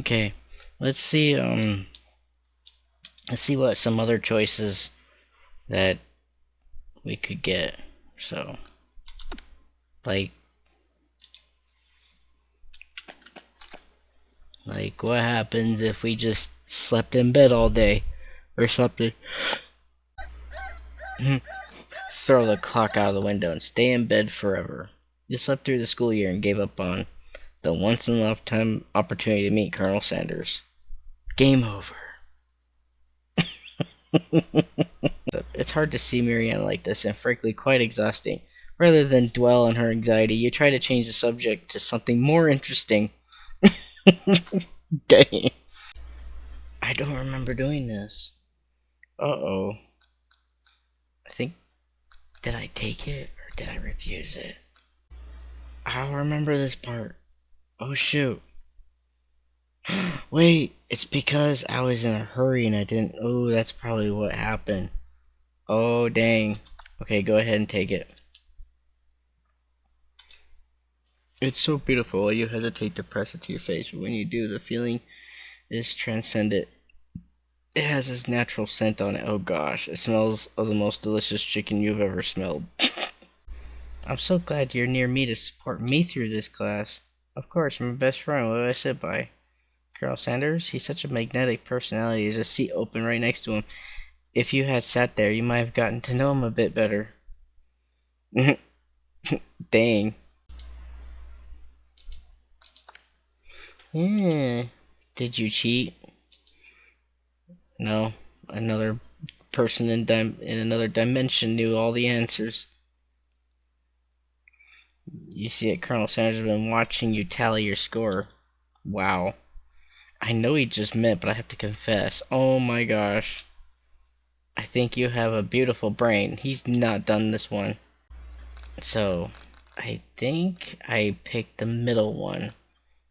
Okay, let's see. Let's see what some other choices that we could get. So, like what happens if we just slept in bed all day or something? Throw the clock out of the window and stay in bed forever. You slept through the school year and gave up on the once in a lifetime opportunity to meet Colonel Sanders. Game over. It's hard to see Marianne like this and frankly quite exhausting. Rather than dwell on her anxiety, you try to change the subject to something more interesting. Dang. I don't remember doing this. Uh-oh. I think... Did I take it or did I refuse it? I don't remember this part. Oh shoot. Wait, it's because I was in a hurry and I didn't... Oh, that's probably what happened. Oh, dang. Okay, go ahead and take it. It's so beautiful, you hesitate to press it to your face, but when you do, the feeling is transcendent. It has this natural scent on it. Oh gosh, it smells of the most delicious chicken you've ever smelled. I'm so glad you're near me to support me through this class. Of course, I'm my best friend. What do I sit by? Colonel Sanders? He's such a magnetic personality. There's a seat open right next to him. If you had sat there, you might have gotten to know him a bit better. Dang. Yeah. Did you cheat? No. Another person in another dimension knew all the answers. You see it, Colonel Sanders has been watching you tally your score. Wow. I know he just meant, but I have to confess. Oh my gosh. I think you have a beautiful brain. He's not done this one. So, I think I picked the middle one.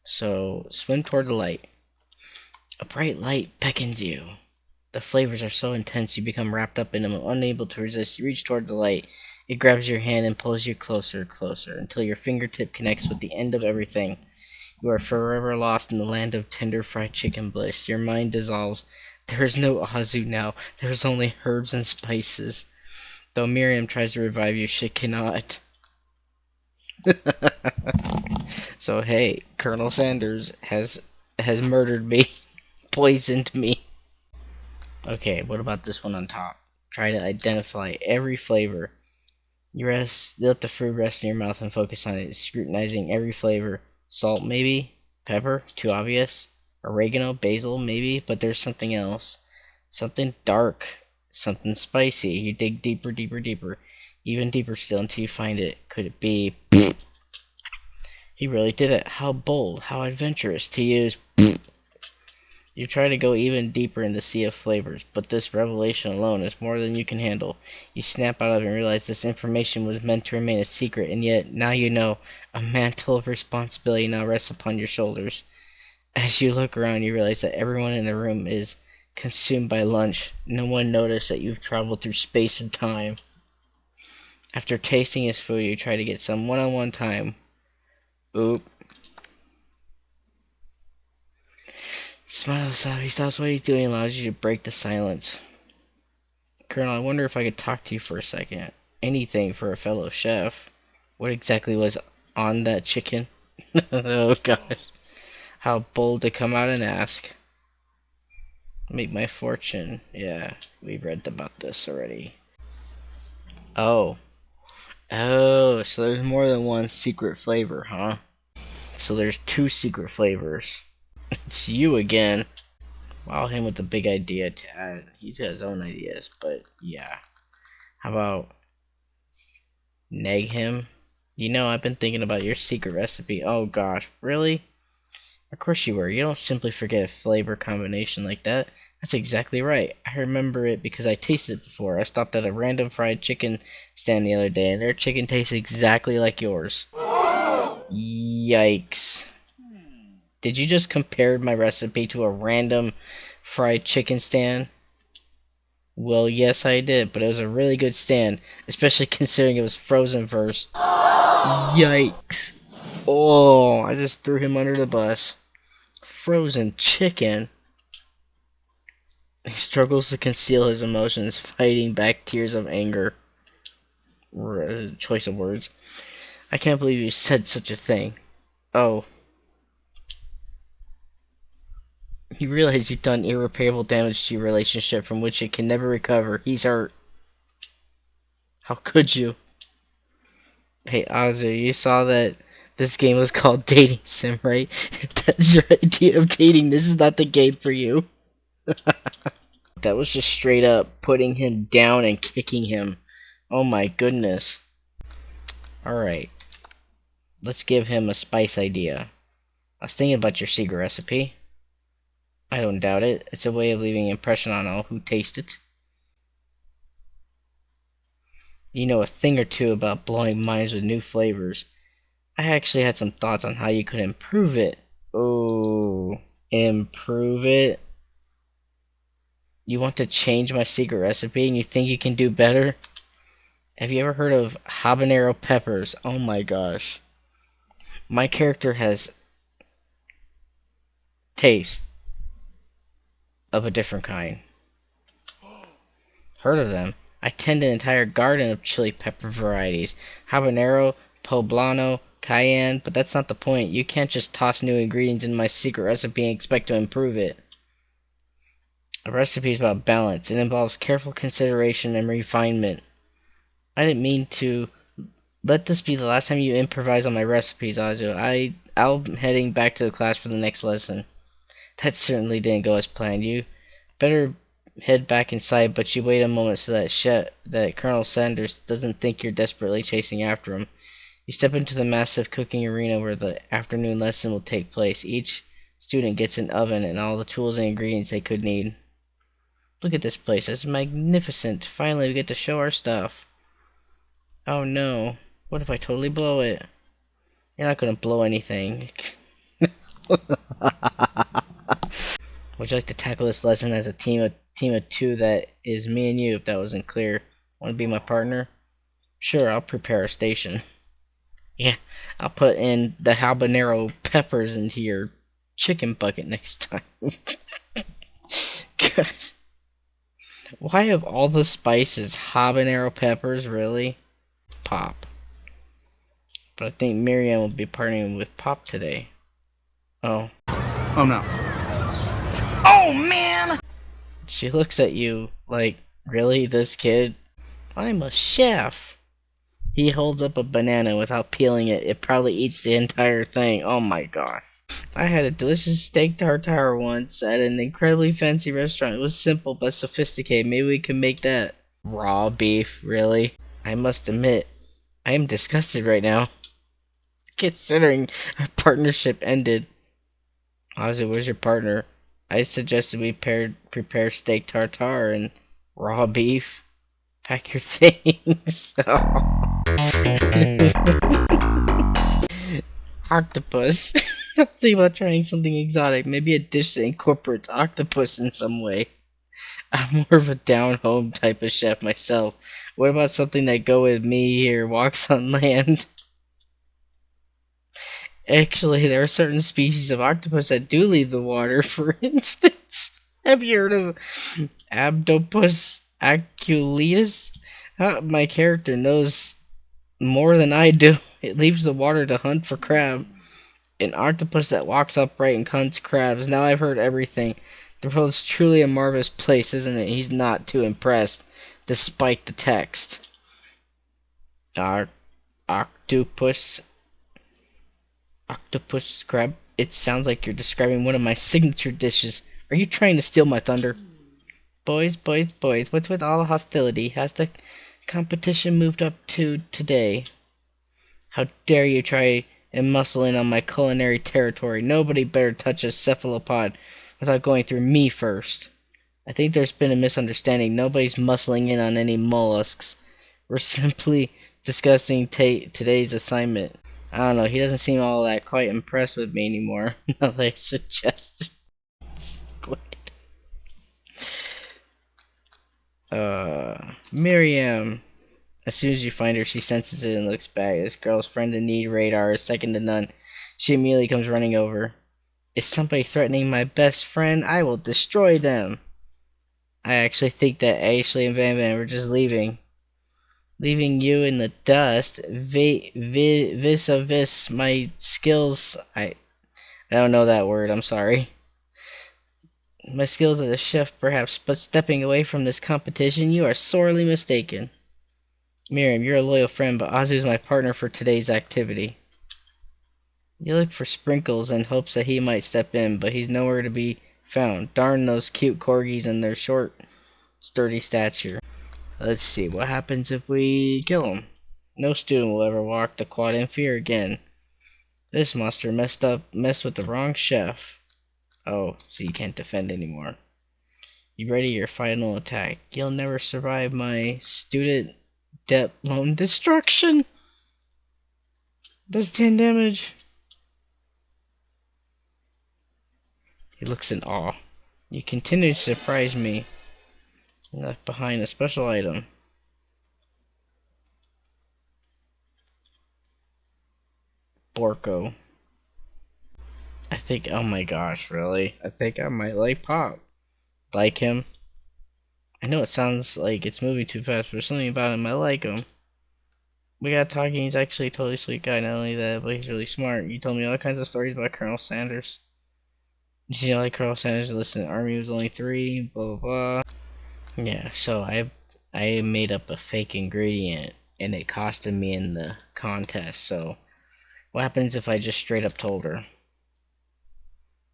So, swim toward the light. A bright light beckons you. The flavors are so intense you become wrapped up in them, unable to resist. You reach toward the light. It grabs your hand and pulls you closer, closer, until your fingertip connects with the end of everything. You are forever lost in the land of tender fried chicken bliss. Your mind dissolves. There is no Azu now. There is only herbs and spices. Though Miriam tries to revive you, she cannot. So hey, Colonel Sanders has murdered me, poisoned me. Okay, what about this one on top? Try to identify every flavor. You let the fruit rest in your mouth and focus on it, scrutinizing every flavor. Salt, maybe? Pepper? Too obvious? Oregano? Basil? Maybe? But there's something else. Something dark. Something spicy. You dig deeper, deeper, deeper. Even deeper still until you find it. Could it be... He really did it. How bold. How adventurous to use... You try to go even deeper in the sea of flavors, but this revelation alone is more than you can handle. You snap out of it and realize this information was meant to remain a secret, and yet, now you know, a mantle of responsibility now rests upon your shoulders. As you look around, you realize that everyone in the room is consumed by lunch. No one noticed that you've traveled through space and time. After tasting his food, you try to get some one-on-one time. Oop. Smile, he stops what he's doing and allows you to break the silence. Colonel, I wonder if I could talk to you for a second. Anything for a fellow chef. What exactly was on that chicken? Oh gosh. How bold to come out and ask. Make my fortune. Yeah, we've read about this already. Oh. Oh, so there's more than one secret flavor, huh? So there's two secret flavors. It's you again. Wow, him with the big idea to add. He's got his own ideas, but yeah. How about neg him? You know, I've been thinking about your secret recipe. Oh gosh, really? Of course you were. You don't simply forget a flavor combination like that. That's exactly right. I remember it because I tasted it before. I stopped at a random fried chicken stand the other day, and their chicken tastes exactly like yours. Yikes. Did you just compare my recipe to a random fried chicken stand? Well, yes, I did, but it was a really good stand, especially considering it was frozen first. Yikes. Oh, I just threw him under the bus. frozen chicken. He struggles to conceal his emotions, fighting back tears of anger. Choice of words. I can't believe you said such a thing. Oh. You realize you've done irreparable damage to your relationship from which it can never recover. He's hurt. How could you? Hey, Azu, you saw that this game was called Dating Sim, right? If that's your idea of dating, this is not the game for you. That was just straight up putting him down and kicking him. Oh my goodness. Alright. Let's give him a spice idea. I was thinking about your secret recipe. I don't doubt it. It's a way of leaving an impression on all who taste it. You know a thing or two about blowing minds with new flavors. I actually had some thoughts on how you could improve it. Oh, improve it? You want to change my secret recipe and you think you can do better? Have you ever heard of habanero peppers? Oh my gosh. My character has taste of a different kind. Heard of them? I tend an entire garden of chili pepper varieties. Habanero, poblano, cayenne, but that's not the point. You can't just toss new ingredients in my secret recipe and expect to improve it. A recipe is about balance. It involves careful consideration and refinement. I didn't mean to. Let this be the last time you improvise on my recipes, Azu. I'm heading back to the class for the next lesson. That certainly didn't go as planned. You better head back inside, but you wait a moment so that Colonel Sanders doesn't think you're desperately chasing after him. You step into the massive cooking arena where the afternoon lesson will take place. Each student gets an oven and all the tools and ingredients they could need. Look at this place. It's magnificent. Finally, we get to show our stuff. Oh no. What if I totally blow it? You're not gonna blow anything. Would you like to tackle this lesson as a team of two that is me and you, if that wasn't clear? Want to be my partner? Sure, I'll prepare a station. Yeah, I'll put in the habanero peppers into your chicken bucket next time. Why of all the spices, habanero peppers, really? Pop. But I think Miriam will be partnering with Pop today. Oh. Oh no. Oh man! She looks at you like, really, this kid? I'm a chef. He holds up a banana without peeling it. It probably eats the entire thing. Oh my god. I had a delicious steak tartare once at an incredibly fancy restaurant. It was simple but sophisticated. Maybe we can make that. Raw beef, really? I must admit, I am disgusted right now. Considering our partnership ended. Ozzy, where's your partner? I suggested we prepare steak tartare and raw beef. Pack your things. Octopus. I was thinking about trying something exotic. Maybe a dish that incorporates octopus in some way. I'm more of a down-home type of chef myself. What about something that Go With Me here walks on land? Actually, there are certain species of octopus that do leave the water. For instance, have you heard of Abdopus aculeus? My character knows more than I do. It leaves the water to hunt for crab. An octopus that walks upright and hunts crabs. Now I've heard everything. The world's truly a marvelous place, isn't it? He's not too impressed, despite the text. Octopus crab. It sounds like you're describing one of my signature dishes. Are you trying to steal my thunder? Boys, what's with all the hostility? Has the competition moved up to today? How dare you try and muscle in on my culinary territory? Nobody better touch a cephalopod without going through me first. I think there's been a misunderstanding. Nobody's muscling in on any mollusks. We're simply discussing today's assignment. I don't know, he doesn't seem all that quite impressed with me anymore. No, they suggest squid. Miriam. As soon as you find her, she senses it and looks back. This girl's friend in need radar is second to none. She immediately comes running over. Is somebody threatening my best friend? I will destroy them. I actually think that Ashley and Van Van were just leaving. Leaving you in the dust. Vis-a-vis my skills. I don't know that word, I'm sorry. My skills as a chef, perhaps, but stepping away from this competition, you are sorely mistaken. Miriam, you're a loyal friend, but Azu's my partner for today's activity. You look for Sprinkles in hopes that he might step in, but he's nowhere to be found. Darn those cute corgis and their short, sturdy stature. Let's see, what happens if we kill him? No student will ever walk the quad in fear again. This monster messed with the wrong chef. Oh, so you can't defend anymore. You ready your final attack. You'll never survive my student debt loan destruction. Does 10 damage. He looks in awe. You continue to surprise me. You left behind a special item. Borko. I think, oh my gosh, really? I think I might like Pop. Like him. I know it sounds like it's moving too fast, but there's something about him I like him. We got talking, he's actually a totally sweet guy, not only that, but he's really smart. You told me all kinds of stories about Colonel Sanders. Did you know like Colonel Sanders listened to Army was only 3, blah blah blah. Yeah, so I made up a fake ingredient and it costed me in the contest, so what happens if I just straight up told her?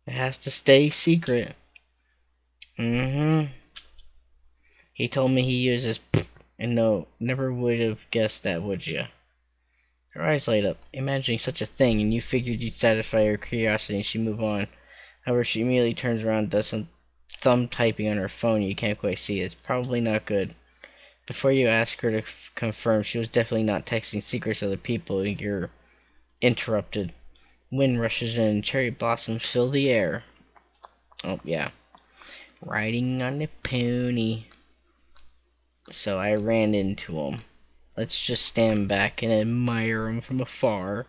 It has to stay secret. He told me he uses and no, never would have guessed that, would you? Her eyes light up, imagining such a thing, and you figured you'd satisfy her curiosity and she'd move on. However, she immediately turns around and does some thumb typing on her phone you can't quite see. It's probably not good. Before you ask her to confirm, she was definitely not texting secrets to other people. You're interrupted. Wind rushes in, cherry blossoms fill the air. Oh, yeah. Riding on the pony. So I ran into him. Let's just stand back and admire him from afar.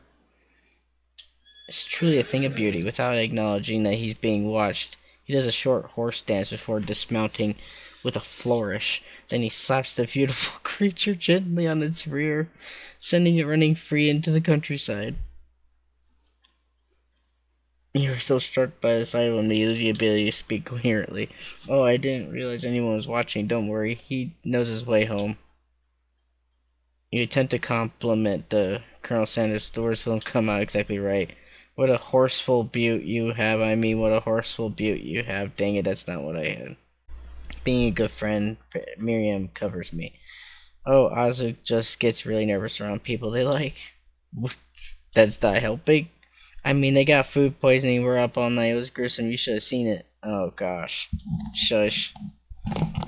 It's truly a thing of beauty. Without acknowledging that he's being watched, he does a short horse dance before dismounting with a flourish. Then he slaps the beautiful creature gently on its rear, sending it running free into the countryside. You are so struck by the sight of him that you lose the ability to speak coherently. Oh, I didn't realize anyone was watching. Don't worry, he knows his way home. You attempt to compliment the Colonel Sanders. The words don't come out exactly right. What a horseful beaut you have. I mean, what a horseful beaut you have. Dang it, that's not what I had. Being a good friend, Miriam covers me. Oh, Azu just gets really nervous around people they like. That's not helping. I mean, they got food poisoning. We're up all night. It was gruesome. You should have seen it. Oh, gosh. Shush.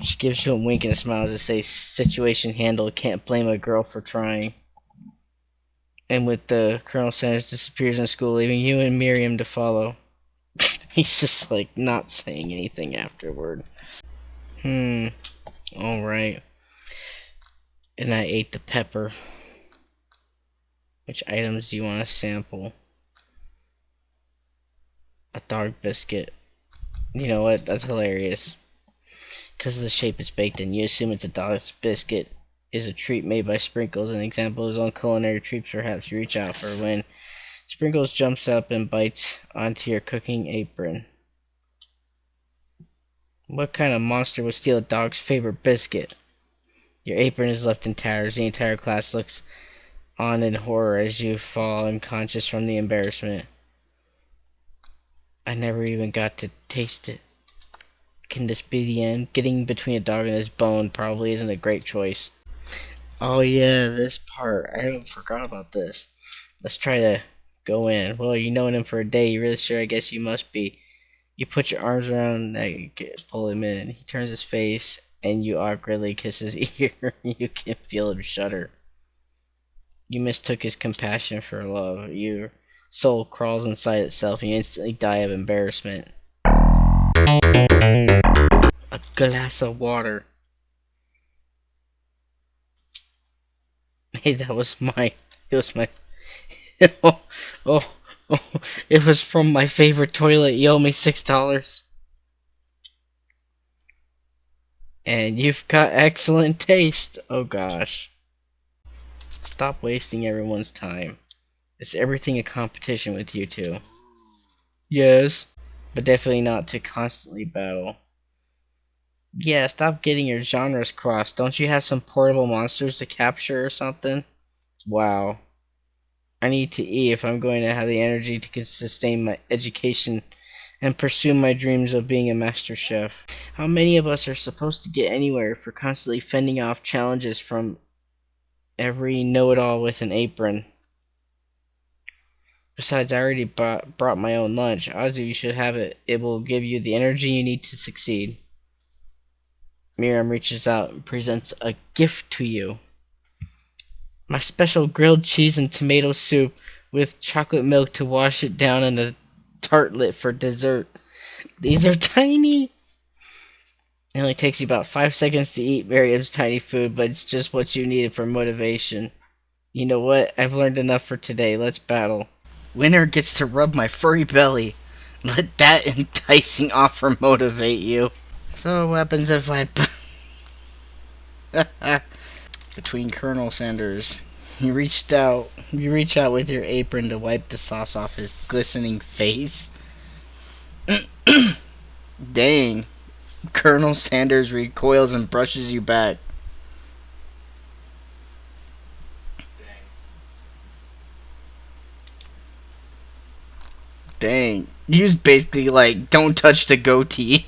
She gives you a wink and a smile as to say, situation handled. Can't blame a girl for trying. And with the Colonel Sanders disappears in school, leaving you and Miriam to follow. He's just, like, not saying anything afterward. Alright. And I ate the pepper. Which items do you want to sample? A dog biscuit. You know what? That's hilarious. Because of the shape it's baked in, you assume it's a dog's biscuit. Is a treat made by Sprinkles. An example of his own culinary treats perhaps you reach out for when Sprinkles jumps up and bites onto your cooking apron. What kind of monster would steal a dog's favorite biscuit? Your apron is left in tatters. The entire class looks on in horror as you fall unconscious from the embarrassment. I never even got to taste it. Can this be the end? Getting between a dog and his bone probably isn't a great choice. Oh yeah, this part. I forgot about this. Let's try to go in. Well, you known him for a day. You really sure? I guess you must be. You put your arms around, pull him in. He turns his face, and you awkwardly kiss his ear. You can feel him shudder. You mistook his compassion for love. Your soul crawls inside itself, and you instantly die of embarrassment. A glass of water. Hey, that was my. It was my. Oh, Oh, it was from my favorite toilet. You owe me $6. And you've got excellent taste. Oh gosh. Stop wasting everyone's time. Is everything a competition with you two? Yes. But definitely not to constantly battle. Yeah, stop getting your genres crossed. Don't you have some portable monsters to capture or something? Wow. I need to eat if I'm going to have the energy to sustain my education and pursue my dreams of being a master chef. How many of us are supposed to get anywhere if we're constantly fending off challenges from every know-it-all with an apron? Besides, I already brought my own lunch. Azu, you should have it. It will give you the energy you need to succeed. Miriam reaches out and presents a gift to you. My special grilled cheese and tomato soup with chocolate milk to wash it down and a tartlet for dessert. These are tiny. It only takes you about 5 seconds to eat Miriam's tiny food, but it's just what you needed for motivation. You know what? I've learned enough for today. Let's battle. Winner gets to rub my furry belly. Let that enticing offer motivate you. So what happens if I... Between Colonel Sanders. You reach out with your apron to wipe the sauce off his glistening face. Dang. Colonel Sanders recoils and brushes you back. Dang. He was basically like, don't touch the goatee.